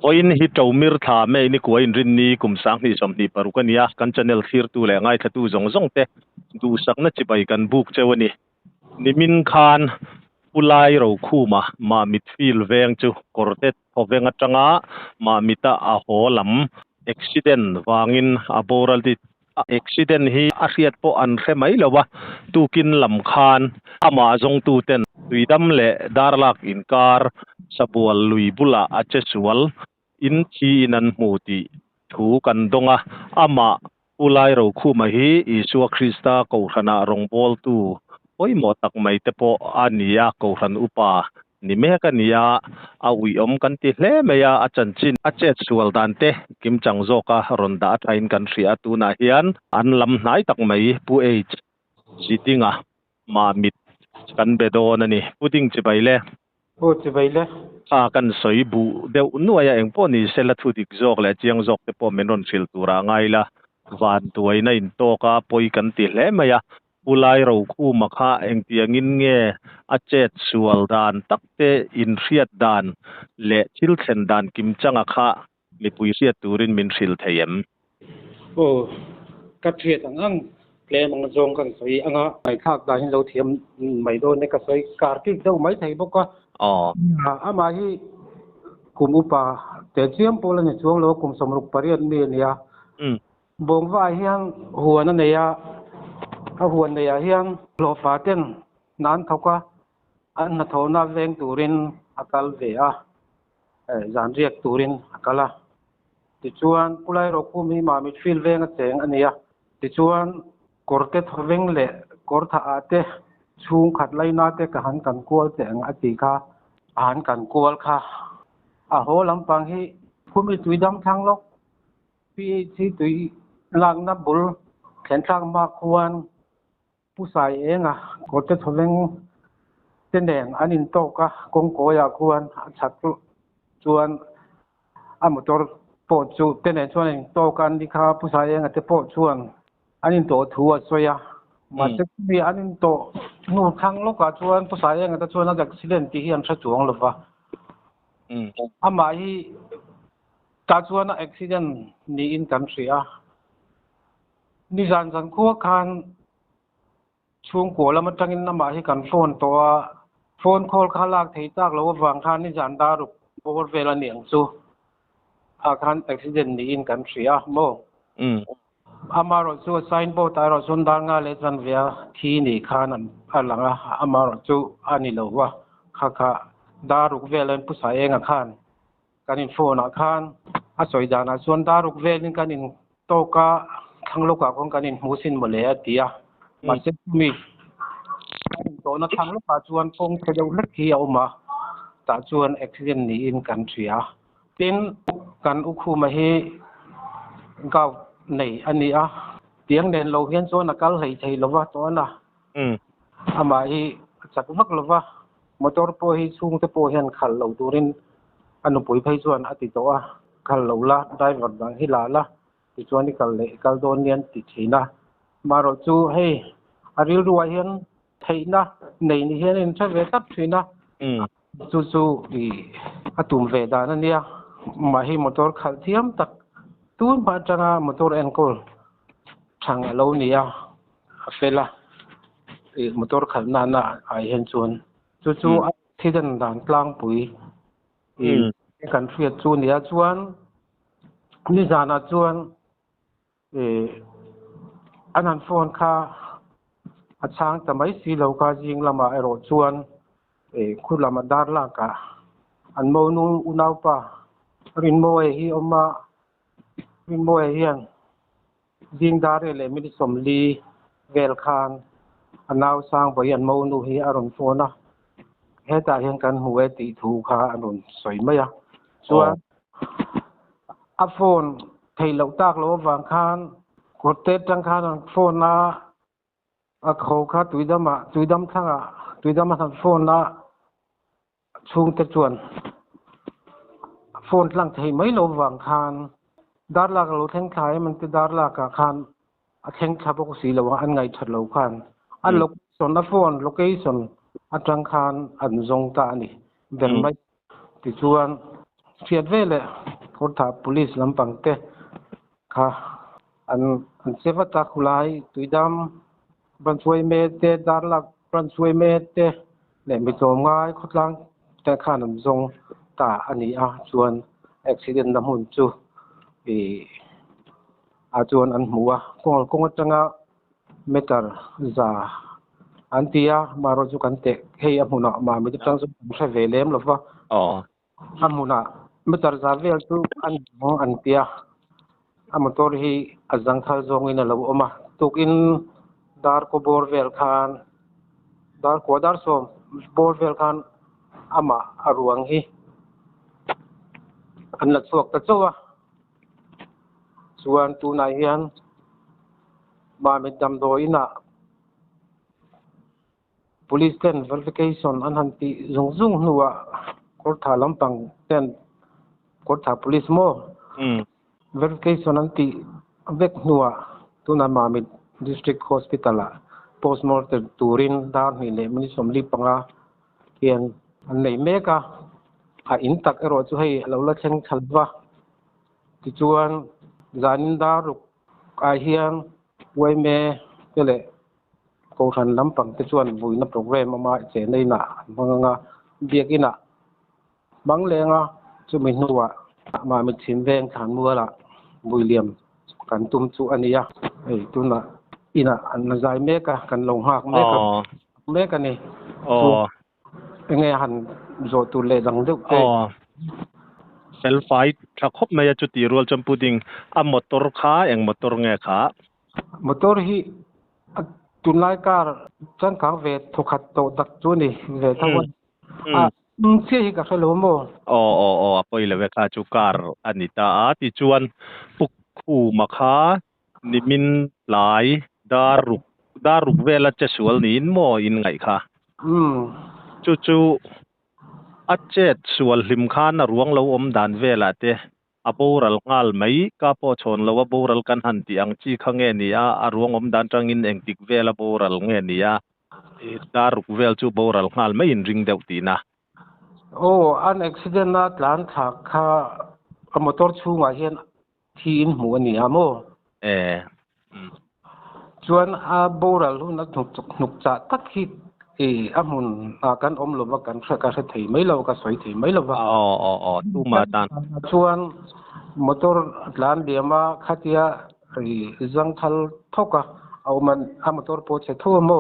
oin hi chomir tha me ni koin rin ni kum sang ni som ni parukania kan channel thir tu le ngai thatu zong te du sakna chipai kan buk chewani nimin khan ulai ro khuma ma midfield veng chu kortet hovenga atanga ma mita a holam accident wangin aboral ti accident hi a riat po an khemai lowa tukin lam khan ama zong tu ten tuidam le darlak in kar sabual lui bula achesual in chi nan muti thu kan donga ama ulai ro khuma hi isua krista ko khana rongbol tu oi mo tak mai te po ania ko ran upa ni me ka nia a ui kan ti hle meya a chanchin a chet sual dan te kim chang zo ka ronda thain kan ria tu na hian an lam hnai tak mai pu age sitinga ma mit kan bedon ani puting chibaile chibaile kan soi bu deu nuaya engpo ni sela thu dik jok le chiang jok te po menon fil tura ngaila van tuaina in to ka poi kan ti hle meya ulai ro khu makha engtiangin nge achet sual dan takte in riat dan le thil thlen dan kim changa kha mipui riat turin min ril theyem ka thiat ang tle mang jong kan soi anga mai khak da hin lo thiam mai do ne ka soi kar ki do mai thei bok ka ama hi kum upa te chiam pola ne chuang lo kum somruk parian mi nia bong vai hiang huan na ya a huan ne ya hiang lo fa ten nan thoka an na thona veng turin akal ve a zan riak turin akala ti chuan pulai ro khu mi ma mi fil veng a cheng ania ti chuan korte thoveng le kor tha ate chung khat laina te ka han kan kol cheng a ti kha an kan kol kha a ho lampang hi khumi tuidam thang lok pi chi tui lang na bul khen thang ma khuan pusai enga korte thoveng teneng anin to ka kong ko ya khuan chat chuan a motor po chu tenen chuan to kan di kha pusai enga te po chuan anin to thuwa soya ma te bi anin to nu thang loka chuan pusai enga ta chuan accident ti hian tha chuang lova ama hi ta chuan accident ni in country a ni zan khuwa khan chung ko lama tangin na ma hi kan phone call kha lak thei tak lo wang khan ni zan da ru over vela niang chu a khan accident ni in country a mo amaro chu sign board aro sundar nga le chan via thi ni khan an alanga amaro chu ani lo wa kha daruk velen pusa enga khan kanin phone a khan a soi dana chuan daruk velin kanin toka thangloka kong kanin musin mole atia ma se mi to na thangloka chuan kong thedeu lakhi auma ta chuan accident ni in country a tin kan ukhu ma hi gau nei ani a tiang den lo hian chuan akal hei thei lova to na ama hi chak vak lova motor po hi chung te po hian khal lo turin anu pui phei chuan ati to a khal lo la driver bang hi la la ti chuan ni kal don nian ti thina maro chu hei aril ruwa hian theina nei ni hian in thave tap thina chu i atum ve da na nia ma hi motor khal thiam tak tun ba changa motor enkol thang lo nia fela e motor khal na ai hen chuan chu thidan dan tlang pui kan fiat chu nia chuan ni zana chuan anan phone kha achang tamai si lo ka jing lama ero chuan khulama dar la ka an mo nu unau pa rin mo hi oma rin mo hian ding dar le mi som li vel khan anaw sang bo yan mo nu hi aron phone a heta hian kan huwe ti thu kha anon soi maya chuan a phone thei lo tak lo wang khan korte tang khan phone na a kho kha tuidam thanga tuidam han phone na chung te chuan phone tlang thei mai lo wang khan dar la lo theng khai man te dar la ka khan a theng tha bok si lo an ngai that lo khan an location na phone location atang khan an zong ta ni ben mai ti chuan fiat vele คนถา police ลำปังเตค่ะอันเสวตาคุลายตุยดำบันช่วยเมเตดารลักบันช่วยเมเตและมีตัวง่ายคดลังแต่ข้านำทรงตาอันนี้ส่วน accident นำหุ่นจูจวนอันหัวคงจังเมตรซาอันที่มารจุกันเตะให้อมุนะมาไม่ได้ตั้งสมใช้เวลมหรอกว่าอมุนะเมตรซาเวลตุอันที่อมตัวที่อัจังทาจงอินแล้วมาตุกินดาร์โคบอร์เวลคานดาร์โคดาร์โซบอร์เวลคานมาอารวงฮีอันนัดสวกตะจัวส่วนตัวนายเฮียนมาเป็นจำโดยนะpolice ten verification อันหันติซุงหัวกดถาลำปังtenกดถา police mo verification อันติเวกหัวตัวนายมาเป็น district hospital postmortem ตูรินดานนี่เลยมันสมรีปังเฮียนอันไหนเมกอินตักรอจุให้เราละเช่นขัดว่าที่ชวนzanin daruk ahian waime tele ko khan lampang te chuan buina program ama che nei na manga biakina banglenga chumi nuwa ma mi chinveng than muala builiam kan tum chu ania ei tuna ina an zai meka kan long hak meka ni nge han zo tu le dang deu te self fight ถ้าครบไม่จุติรวลจำปูดิงมอเตอร์ขาเองมอเตอร์ไงขามอเตอร์ฮีตุนไลการจังขังเวททุกขัดโตดักจูนี่เวททั้งวันเสียหิกับสโลโมไปเลยเวคาจูการอันนี้ตาติจวนปุกคู่มาขานิมินหลายดารุกเวลาจะสวลนินโมอินไงค่ะจูอัจเจตสวลลิมคานรวงเราดานเวลาเตอบูรัลงาลไม่กาโปชนเราบูรัลกันหันติอังจีขังเงนียรวงดานจังอินเองติกเวลาบูรัลเงนียดารุกเวลจูบูรัลงาลไม่อินริงเดวตีนะอันอุบิเหตุนัดหลานถักค่ะมอเตอร์ชูงาเฮียนทีนหัวนี่โมส่วนบูรัลนัดนุกจัดตักฮิตมุนกันลมกันสักสักทีไม่เราก็สวยทีไม่เราตูมาตันส่วนมอเตอร์หลานเดียมาขัดยาจังทัลทอกเอามันมอเตอร์โพสทั่วโม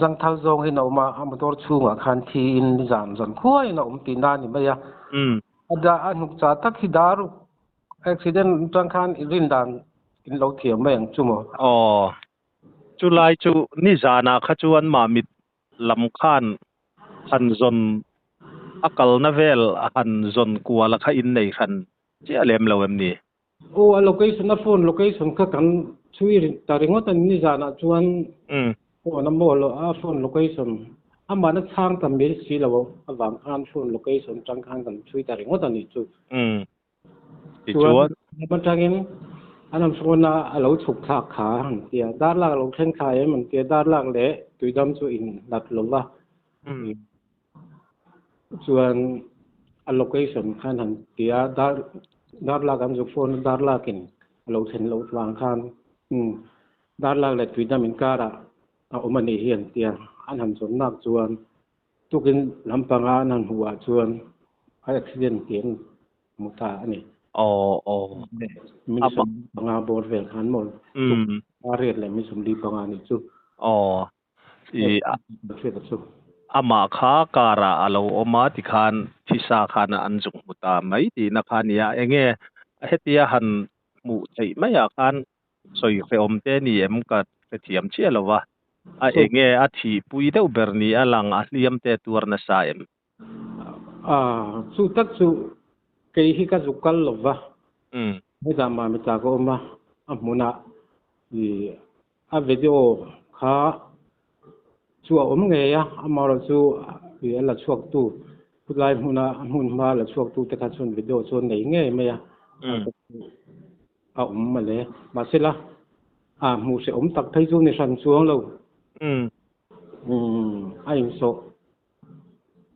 จังทัลจงให้เรามามอเตอร์ชูงคันทีอินจันคุยเราตีนานนี่ไม่ยะแต่นุกจัดตักฮิดารุอุบิเหตุจังคันรินดานอินเราเทียมไม่ยังจุโมจุลายจุนิจานาขจวนมามิดลำคานหันจนอักลนาเวลหันจนกัวละค่ะอินในขันเจ้าเลมเราเอ็มนี่location นะโฟน location ก็กันช่วยแต่เรื่องว่าตอนนิจานาจวนน้ำโมโลโฟน location มันนักช่างทำมีสิเราวางคันโฟน location จังคันกันช่วยแต่เรื่องว่าตอนนี้จุจวนมันจังอินอันนั้นส่วนเราถูกทักขาเดียด้านล่างเราเช่นขายมันเดียด้านล่างเละตุยดำช่วยอินหลักลงว่าส่วน allocation ขั้นหันเดียด้านล่างกันจุโฟนด้านล่างกินเราเช่นเราวางคันด้านล่างเละตุยดำมินการะมันเหียนเดียอันหันส่วนนักส่วนทุกินลำปังอันหันหัวส่วนอุบิเหตุเตียนมุตาอันนี้มีสมบังอาบอร์เวลขันหมดเรียนเลยมีสมดีบังอานี่จุมาค้าการะเรามาติคานทิสาคานอันจุมุตาไม่ตีนักขันยาเองเฮติยาหันมุใจไม่อยากอันสอยเฟอมเตนี่เอ็มกัดเทียมเชี่ยหรอวะเองอาทิปุยเดอุเบอร์นีอลังอัลลิยมเตตัวนัสไอมสุตักสุเกี่ยกับสุกัลหรอวะไม่จำมาไม่จาก็มามุนะวิดีโอข้าชัวเงี้ยมาเราชัวละชัวตู้ผู้ใดมุนมาละชัวตู้แต่การชวนวิดีโอชวนไหนเงี้ยไม่ยะมาเลยมาเสร็จละมูเสตักไทยจูในสันช่วงเราไอ้โซ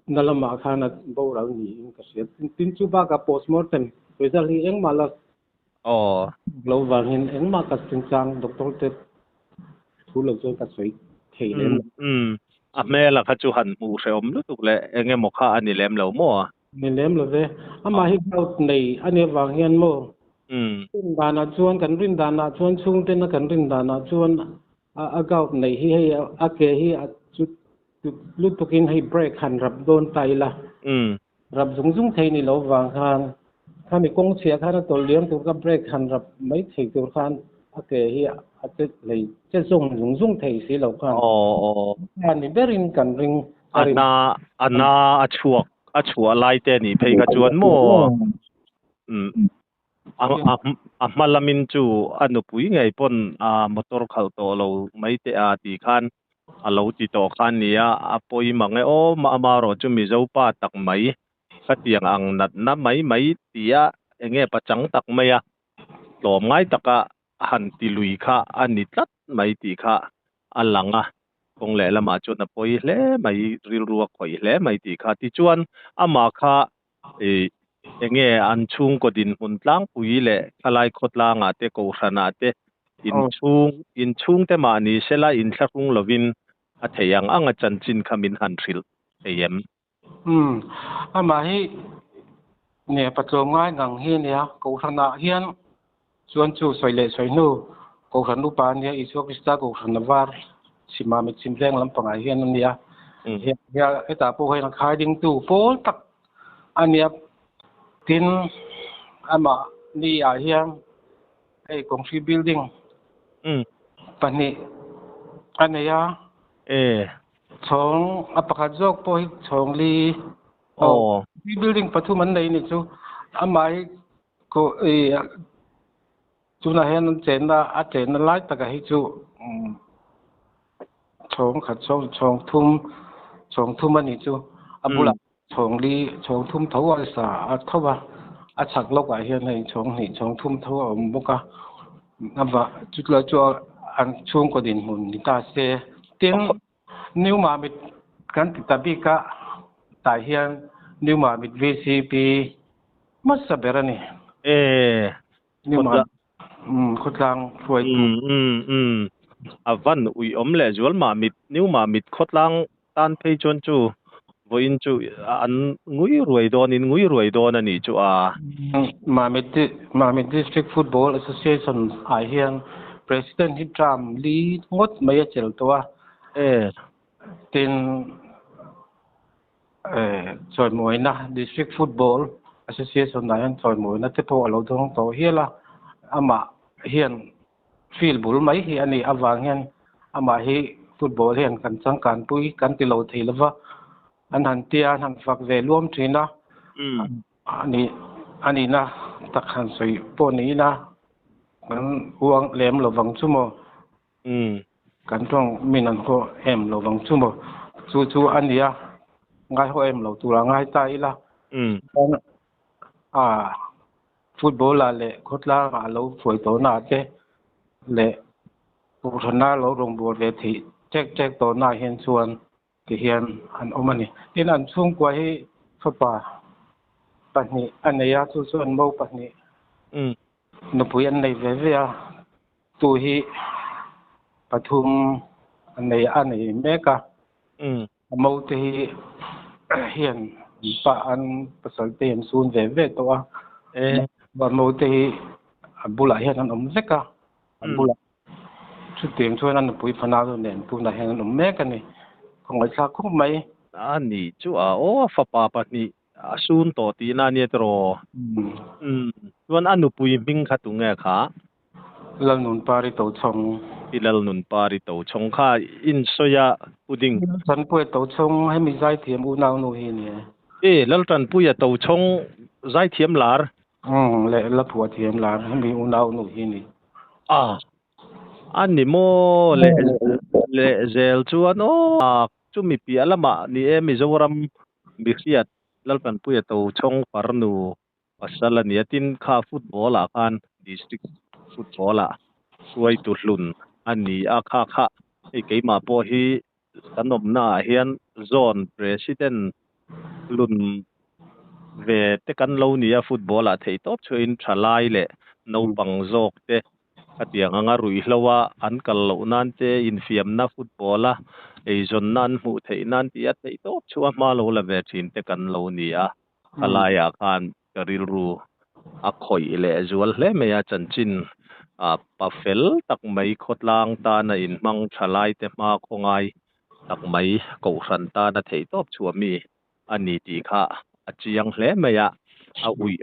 nalama khana borang ni ka sia tin chu ba ka postmortem result hi eng mala lo wang hin eng ma ka tin chang doctor te thu lo zo ka sei thei le mela kha chu han mu reom lu tuk le enge mo kha ani lem lo mo ni lem lo ve ama hi out nei ane wang hian mo tin dana chuan kan rin dana chuan chung te na kan rin dana chuan a gaut nei hi a ke hi a chu lu tukin hi break han rap don tai la rap zung thei ni lo wang khan kha mi kong chia kha na tol liang tu ka break han rap mai thei tu khan a ke hi a te lei che zung thei si lo khan an ni berin kan ring ana a chua lai te ni phei ka chuan mo a malamin chu anu pui ngai pon a motor khal to lo mai te a ti khan a lo ti to khan nia a poi mangai ma ro chu mi zo pa tak mai khatiang ang nat na mai tia enge pachang tak mai a lom ngai taka han ti lui kha ani tlat mai ti kha alanga kong le lama chu na poi hle mai ril ruak khoi hle mai ti kha ti chuan ama kha enge an chung ko din hun tlang pui le khalai khotlanga te ko hrana te in chung te ma ni sela in thlakung lovin a theyang anga chanchin khamin han thil em ama hi ne patlom ngai ngang hi nia ko hrana hian chuan chu soile soinu ko hranu pa nia isok ista ko hrana war sima mi chimleng lampanga hian nia ya eta po hai khai ding tu pol tak ania tin ama ni a hian ei kongsi building pani ania chong apakha jok po hi chong li building pathuman nei ni chu amai ko chuna hen chen na lai taka hi chu chong kha chong thum ani chu abula chong li chong thum thawa sa a thawa a chak lok a hian nei chong thum thawa boka aba chutla chu an chung ko din mun ni ta se tin new ma mit kan tabi ka ta hian new ma mit VCP masaberani new ma khotlang foi avan ui omle jol ma mit new ma mit khotlang tan phei chon chu voin chu an ngui ruai don ani chu a ma mit district football association a hian president hi tram li ngot mai a chel to a tin choi moi na district football association na hian choi moi na te po alo dong to hiala ama hian field bul mai hi ani awang hian ama hi football hian kan changkan pui kan ti lo theilawa an han tia han fak ve luam thina ani na takhan soi po ni na kan uang lem lo wang chumo kan tong minan ko em lo wang chumo chu ania ngai ho em lo tura ngai ta ila football la le khotla ma lo foi to na te le pu thana lo rong bo le thi check to na hian chuan ki hian an omani tin an chung kwa hi papa pani anaya chu chuan mo pani no puyan nei ve a tu hi pathum anei meka mo te hi hian pa an pasal tem sun ve to a ba mo te hi bula hian an veka bula chu tem chuan an pui phana do nen tu na hian an meka ni khongai thla khum mai ani chu a fa pa pani asun to ti na ni tro chuan anu pui ming kha tu nge kha lal nun pari to chong ilal nun pari to chong kha in soya puding san pui to chong hai mi zai thiam u naw no hi ni lal tan pui to chong zai thiam lar le la phua thiam lar hai mi u naw no hi ni ani mo le zel chuan chu mi pi alama ni mi zoram bixiat lalpan pui to chong parnu pasala ni atin kha football a kan district football a suai tu hlun ani a kha ei keima po hi kanom na hian zone president รุ่นเวแต่กันโลนี่ฟุตบอลเทตอบช่วยทลายแหละนูปังโจกเตอะเตียงรุยลว่าอันกัลโลนั่นเตอินฟิมนาฟุตบอลไอจนนั้นหูเทนั่นที่เทตอบชัวมาโลละเวทินแต่กันโลนี่ทลายอาการกริลรูคอยแหละจวลแลเมียจันจินปะเฟลตักไม่ขดลางตาในอินมังทลายเตมาคงไงตักไม่กูสันตาเทตอบชัวมีอันนี้ตีค่ะอาจยังแลเมียอุย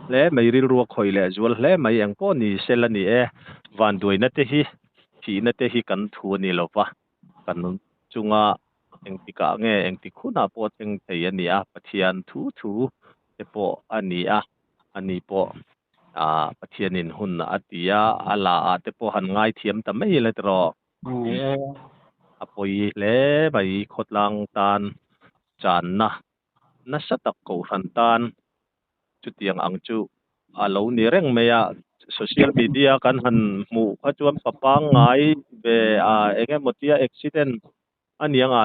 แลไม่ริรัวคอยแลจวลแลไม่ยังป้อนี่เซลนี่วันด้วยนัตเตฮีนัตเตฮีกันทัวนี่ลวะกันจุงเองติกะเงเองติคุณาปอดเองเทียนี่ปะเทียนทูเตปออันนี้ปอปะเทียนินหุ่นอติยาอะลาเตปอหันง่ายเทียมตะไม่เลยตรอปอยแลไปขดลังตานจานนะสตักกูสันตานจุดยังอังจูเรานี่เร่งเมียโซเชียลมีเดียกันหันหมู่ขจวมปะปังไงเบเองหมดที่อุบิเหตุอันยัง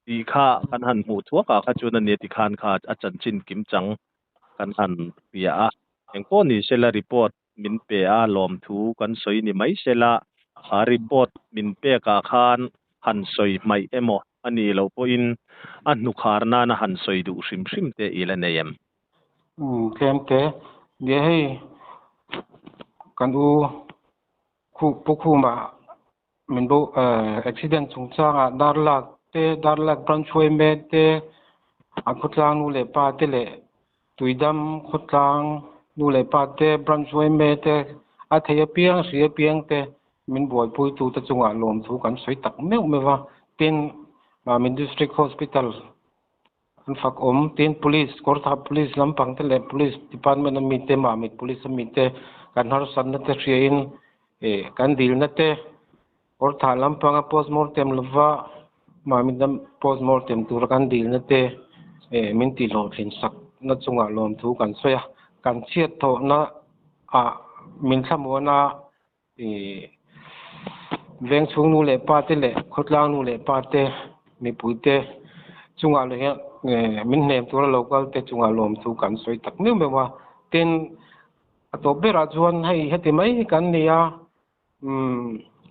ตีค่ากันหันหมู่ทั่วกะขจวนเนี่ยติคานขาอาจารย์จินกิมจังกันหันเปียเองก็นี่เซลรีพอร์ตมินเปียลอมทูกันสวยนี่ไม่เซลรีพอร์ตมินเปียกะคานหันสวยไม่โมอันนี้เราพอินอันนุคาร์นาหันสวยดูชิมเตอีละเนียมเต็มเตเดี๋ยวให้กันดูคู่มามันบ่อุบิเหตุสงสารดาร์ลักบรันช่วยเมเตขุดลางนูเลปาเตเลตุยดำขุดลางนูเลปาเตบรันช่วยเมเตเทียเปียงเสียเปียงเตมันบ่อยปุยตูตะจงลมถูกันสวยตักเมว่าเป็นมินดิสทริกฮอสพิทัลอันฟักเต็น police กอร์ทา police ลำพังเตเล police department มีเตมิด police มีเตกันหาสันนัตเชียนกันดีลนัตเตกอร์ทาลำพัง post mortem ลว่ามิด post mortem ตัวกันดีลนัตเตมินติลมเห็นสักนัดจงลมถูกันสวยกันเชียดโตนะมินสมวนาเวงชุงนูเลปาเตเลขดลางนูเลปาเตมีปุยเตจงเลยมินเนมตัวเราก็เตจงลมถูกันสวยตักนี่แบบว่าเต็นตัวเบราจวนให้เฮ็ดไหมกันเนี่ย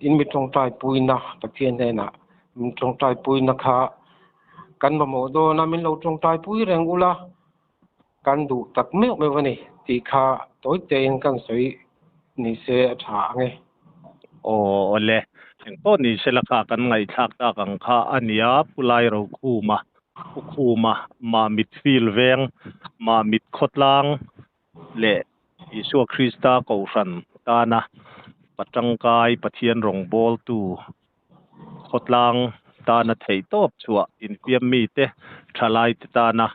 อินมิตรงใจปุยนะตะเทียนได้นะมิตรงใจปุยนะคะกันบ่หมดโดนะมินเราตรงใจปุยแรงอุละกันดูตักไม่แบบว่านี่ตีขาตัวเจนกันสวยนี่เสียฉาไงโอ้เล่ถึงต้นนี้เสลกากันไงทักตากังคาอันนี้ผู้ไล่เราคู่มามิดฟิลเวงมามิดขดลางเละอิสุคริสตาเกาสันตานะปัจจังกายปะเทียนรองบอลตูขดลางตานะเทยตอบชัวอินเปียมมีเตทลายตานะ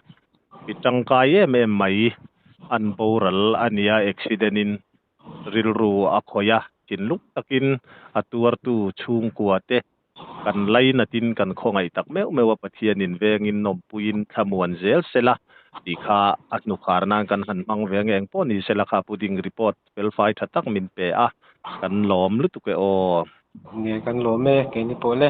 ปิจังกายไม่อันโบรัลอันนี้อุบิเหตุริลรูคอยกินลุกตะกินตัวตูชุงกัวเตกันไลนตินกันคงไอตักแม้ว่าปะเทียนินเวงินนมปุยินขมวนเซลเซละดีค่าอัตนุคารนางกันหันมังเวงเองป้อนี่เซละคาพุดิงรีพอร์ตเวลไฟทัตักมินเปกันหลอมลุตุเกโอเนี่ยกันหลอมเกนี่โปเล